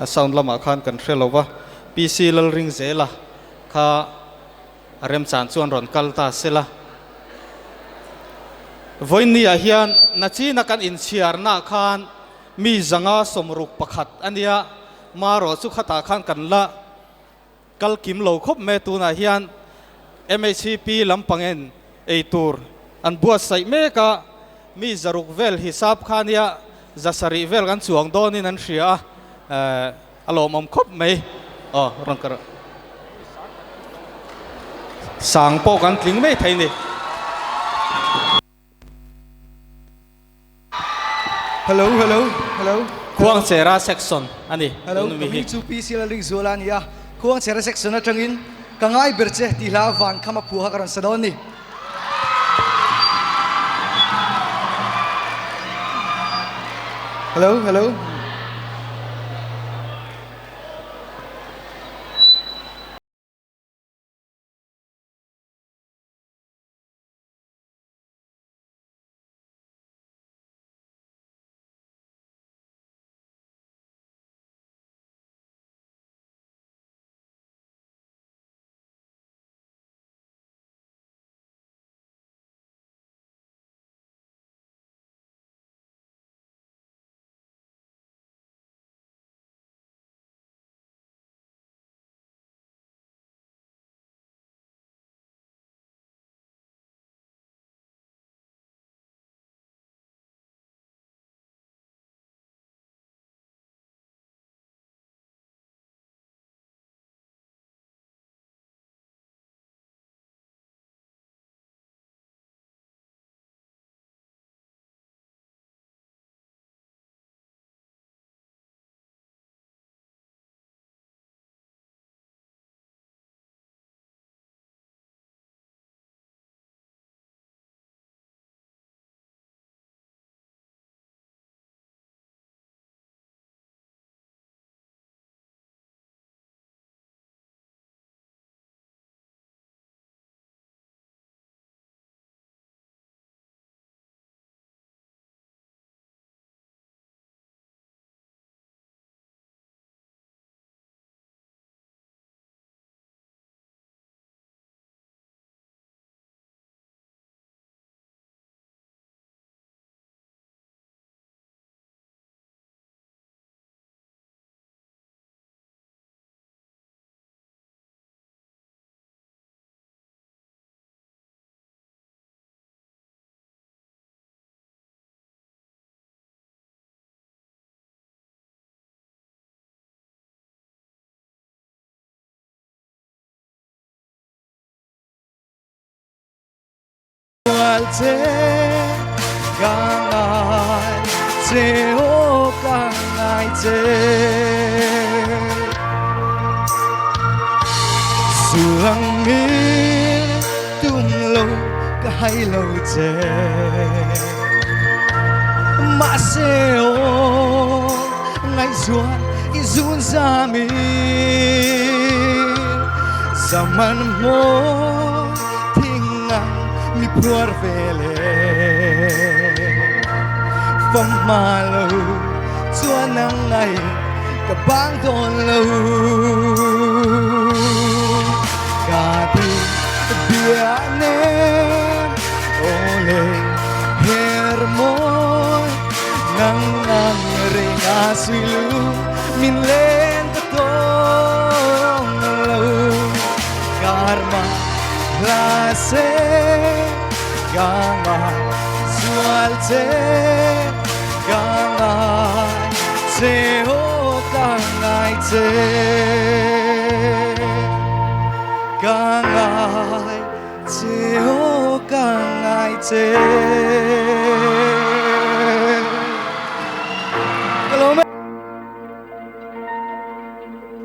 sound lama khan kan hrelova PC lal ring zela kha rem chan chuan ron kalta sela voini a hian nachi na kan in chiar na khan mi zanga somruk pakhat ania maro chu khata khan kan la kal kim lo khop me tu na hian MHCP lampangen eitur an buat sai me ka mi zaruk vel hisab khania zasari vel kan chuang donin an hria alom om khop mai ron kar sang po kan tling mai thai ni hello khuang chera section ani hello kami chu PC la ring zolan ya khuang chera section atangin kangai berche tila van khama phuha karon sadon ni hello suang mi tum lo ka hai lo che ma se o ngai zuan i zun za mi zaman mo tingang mi puar vele phong malo chuan nang ngai ka bang don lo ka ti bia ne ole her mo nang nang ring asilu min len ka tong lo karma la se gama sualte gama se o kangai te kangai te o kangai te